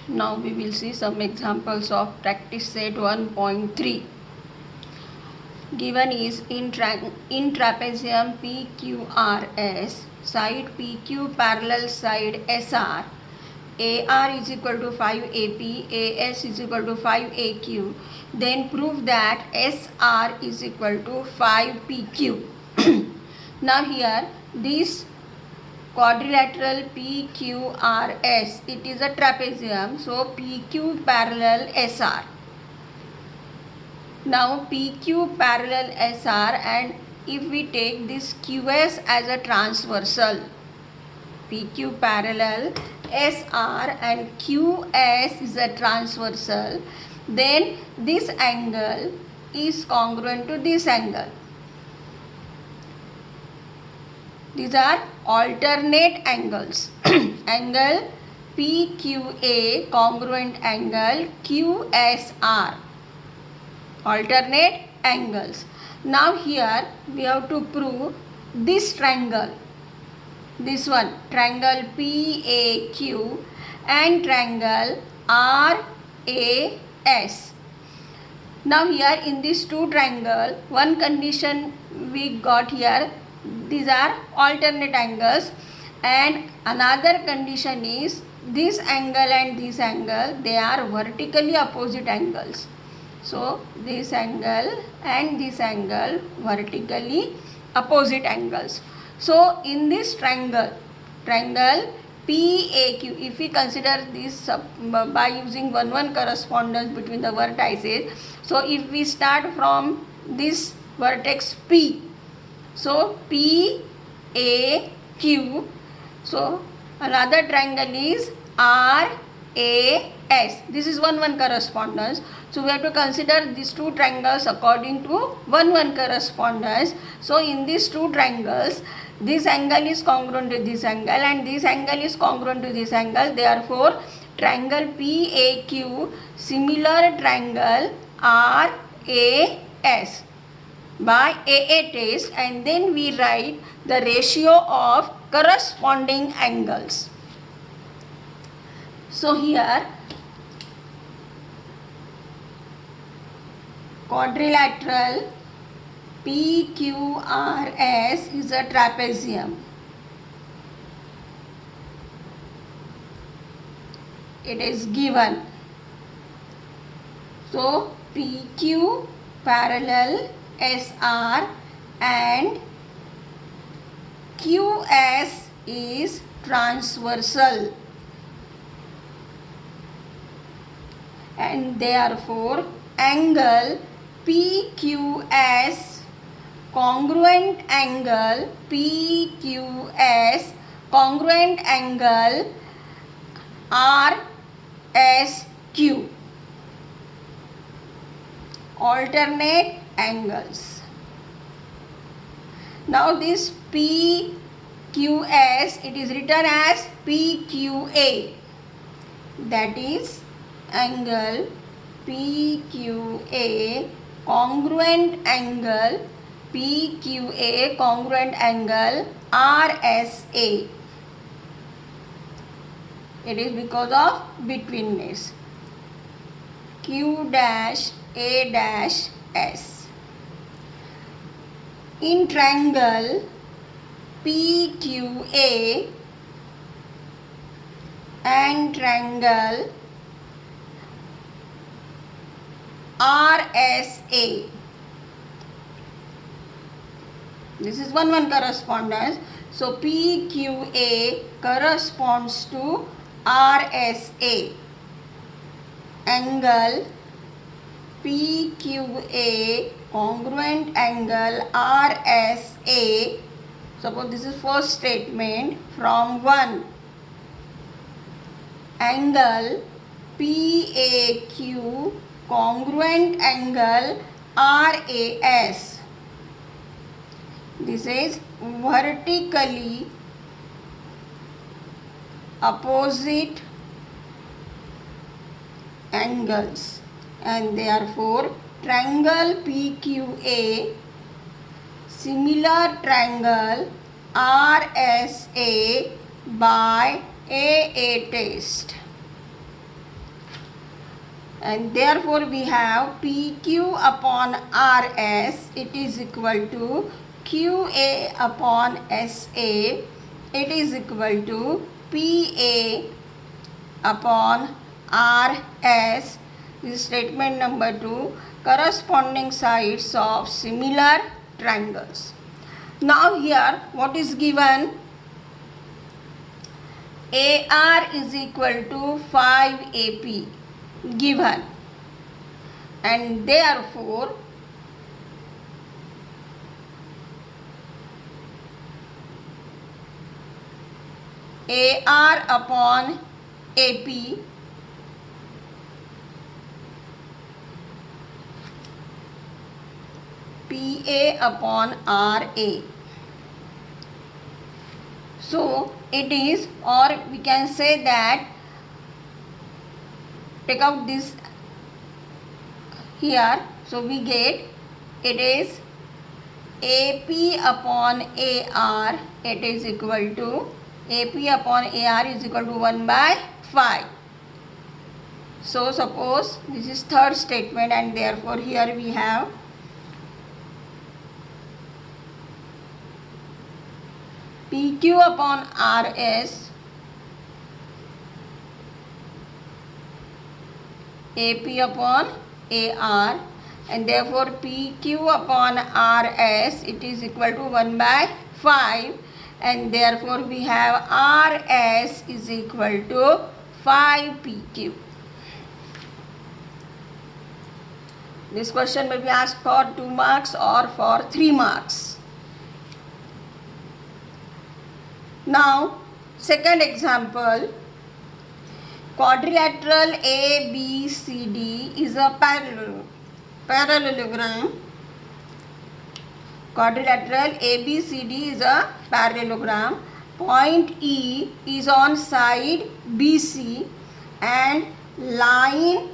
Now we will see some examples of practice set 1.3. Given is in trapezium PQRS, side PQ parallel side SR, AR is equal to 5AP, AS is equal to 5AQ. Then prove that SR is equal to 5PQ. Now here this quadrilateral PQRS, it is a trapezium, so PQ parallel SR. Now PQ parallel SR, and if we take this QS as a transversal, PQ parallel SR and QS is a transversal, then this angle is congruent to this angle. These are alternate angles. Angle PQA congruent angle QSR. Alternate angles. Now here we have to prove this triangle. This one, triangle PAQ and triangle RAS. Now here in these two triangles, one condition we got here, these are alternate angles, and another condition is this angle and this angle, they are vertically opposite angles. So this angle and this angle vertically opposite angles. So in this triangle PAQ, if we consider this by using 1-1 correspondence between the vertices, so if we start from this vertex P, so PAQ, so another triangle is RAS. This is 1-1 correspondence. So we have to consider these two triangles according to 1-1 correspondence. So in these two triangles, this angle is congruent to this angle and this angle is congruent to this angle. Therefore, triangle PAQ similar triangle RAS by AA test, and then we write the ratio of corresponding angles. So here quadrilateral PQRS is a trapezium. It is given. So PQ parallel SR and QS is transversal, and therefore angle PQS congruent angle PQS congruent angle RSQ. Alternate angles. Now this PQS, it is written as PQA, that is angle PQA congruent angle PQA congruent angle RSA. It is because of betweenness. Q dash A dash S. In triangle PQA and triangle RSA. This is 1-1 correspondence. So PQA corresponds to RSA. Angle PQA congruent angle RSA. Suppose this is first statement from 1. Angle PAQ congruent angle RAS. This is vertically opposite angles, and therefore triangle PQA similar triangle RSA by AA test. and therefore we have PQ upon RS, it is equal to QA upon SA, it is equal to PA upon RS. This is statement number 2, corresponding sides of similar triangles. Now here what is given? AR is equal to 5 AP given, and therefore AR upon AP PA upon RA. So it is, or we can say that, take out this here, so we get it is AP upon AR, it is equal to AP upon AR is equal to 1 by 5. So suppose this is third statement, and therefore here we have PQ upon RS, AP upon AR, and therefore PQ upon RS, it is equal to 1 by 5, and therefore we have RS is equal to 5 PQ. This question may be asked for 2 marks or for 3 marks. Now, second example, quadrilateral ABCD is a parallelogram. Quadrilateral ABCD is a parallelogram. Point E is on side BC, and line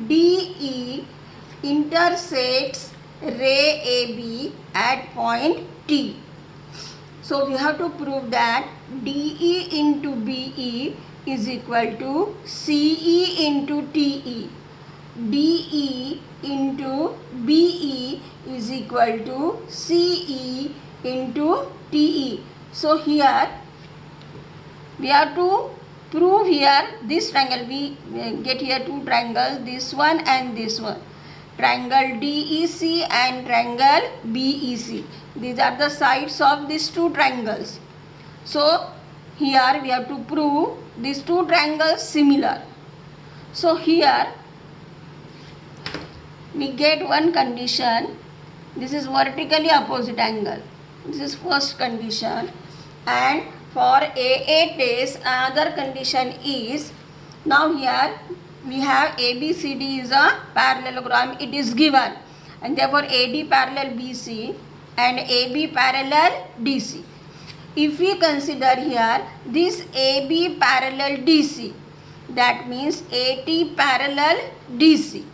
DE intersects ray AB at point T. So we have to prove that DE into BE is equal to CE into TE. DE into BE is equal to CE into TE. So here we have to prove here this triangle. We get here 2 triangles, this one and this one. Triangle DEC and triangle BEC. These are the sides of these 2 triangles. So here we have to prove these 2 triangles similar. So here we get one condition. This is vertically opposite angle. This is first condition. And for AA test, another condition is, now here we have ABCD is a parallelogram, it is given, and therefore AD parallel BC and AB parallel DC. If we consider here this AB parallel DC, that means AT parallel DC.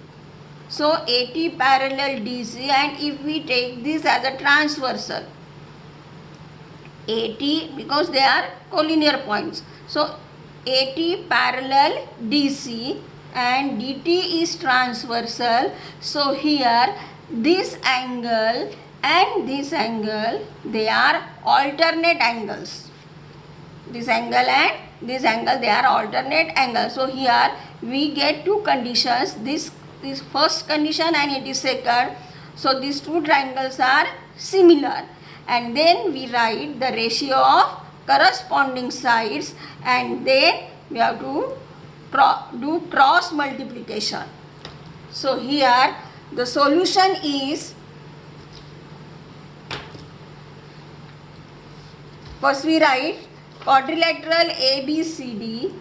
So AT parallel DC, and if we take this as a transversal, AT, because they are collinear points, so AT parallel DC and DT is transversal. So here this angle and this angle, they are alternate angles. This angle and this angle, they are alternate angles. So here we get 2 conditions, this first condition and it is second. So these 2 triangles are similar, and then we write the ratio of corresponding sides, and then we have to do cross multiplication. So here the solution is, first we write quadrilateral ABCD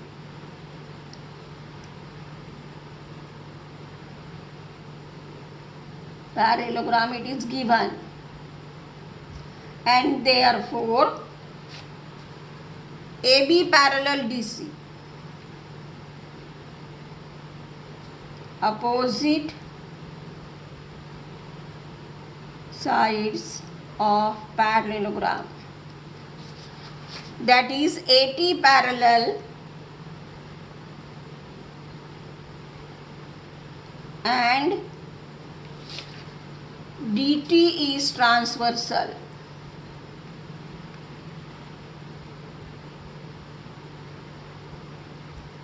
parallelogram, it is given, and therefore AB parallel DC, opposite sides of parallelogram, that is AT parallel and DT is transversal.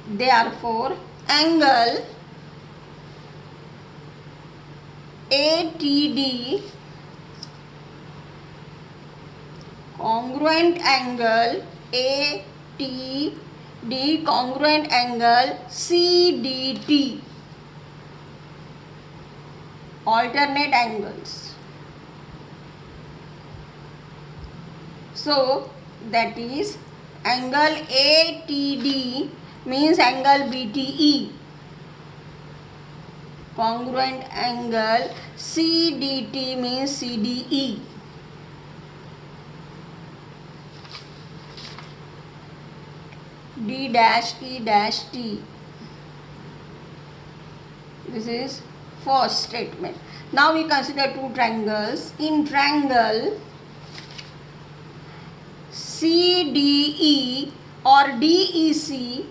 Therefore, angle ATD congruent angle ATD congruent angle CDT, alternate angles. So that is angle ATD means angle BTE, congruent angle CDT means CDE. D dash E dash T. This is first statement. Now we consider two triangles. In triangle CDE or DEC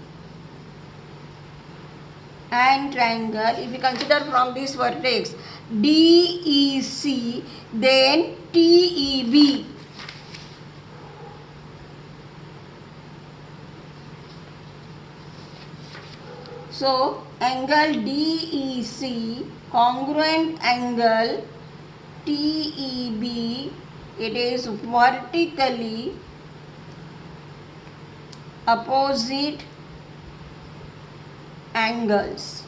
and triangle, if we consider from this vertex DEC, then TEB. So angle DEC congruent angle TEB, it is vertically opposite angles.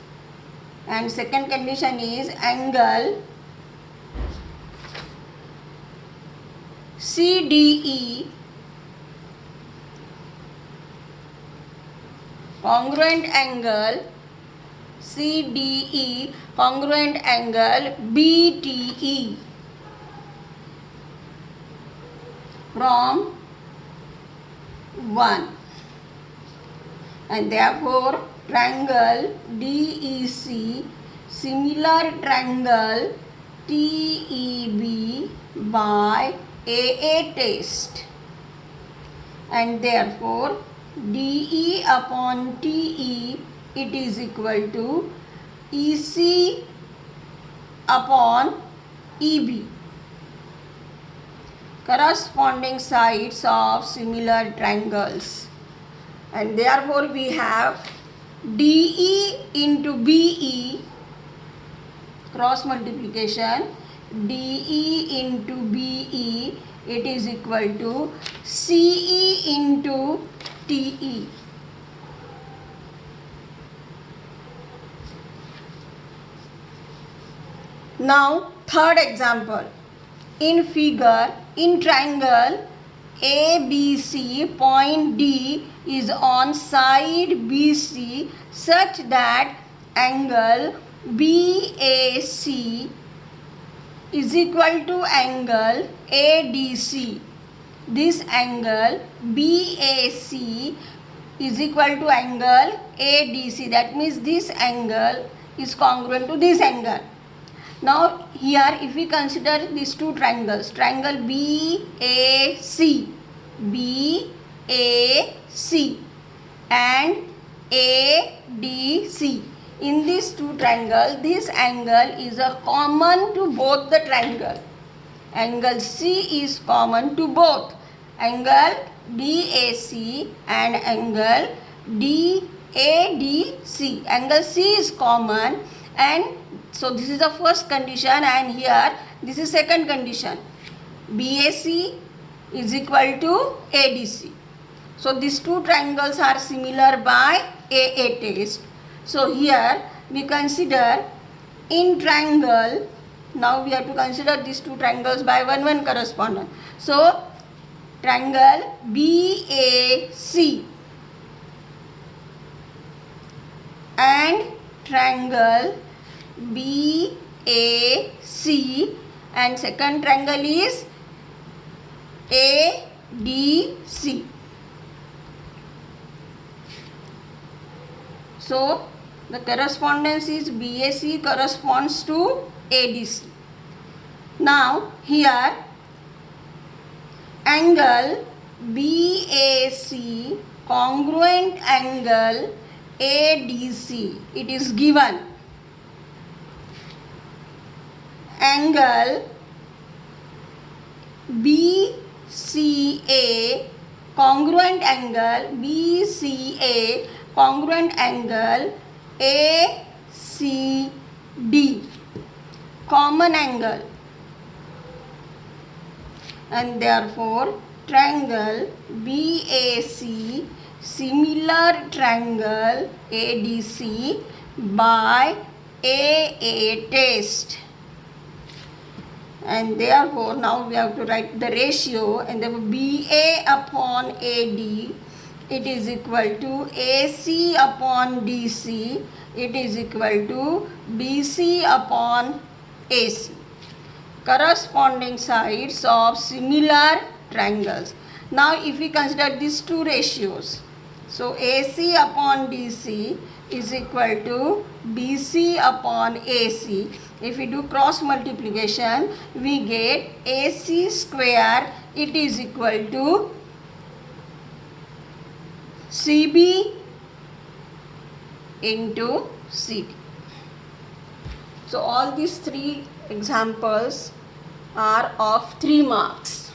And second condition is angle CDE congruent angle CDE congruent angle BTE from 1, and therefore triangle DEC similar triangle TEB by AA test, and therefore DE upon TE, it is equal to EC upon EB, corresponding sides of similar triangles, and therefore we have DE into BE, cross multiplication, DE into BE, it is equal to CE into TE. Now third example. In figure, in triangle ABC, point D is on side BC such that angle BAC is equal to angle ADC. This angle BAC is equal to angle ADC. That means this angle is congruent to this angle. Now here if we consider these two triangles, triangle BAC and ADC. In these two triangles, this angle is a common to both the triangle. Angle C is common to both angle DAC and angle ADC. Angle C is common, and so this is the first condition, and here this is second condition. BAC is equal to ADC. So these two triangles are similar by AA test. So here we consider in triangle, now we have to consider these two triangles by 1 correspondence. So triangle BAC and triangle BAC, and second triangle is ADC. So the correspondence is BAC corresponds to ADC. Now here angle BAC congruent angle ADC, it is given. angle BCA, congruent angle BCA, congruent angle ACD, common angle, and therefore triangle BAC similar triangle ADC by AA test. And therefore now we have to write the ratio, and therefore BA upon AD, it is equal to AC upon DC, it is equal to BC upon AC. Corresponding sides of similar triangles. Now if we consider these two ratios, so AC upon DC is equal to BC upon AC. If we do cross multiplication, we get AC square, it is equal to CB into CD. So all these three examples are of 3 marks.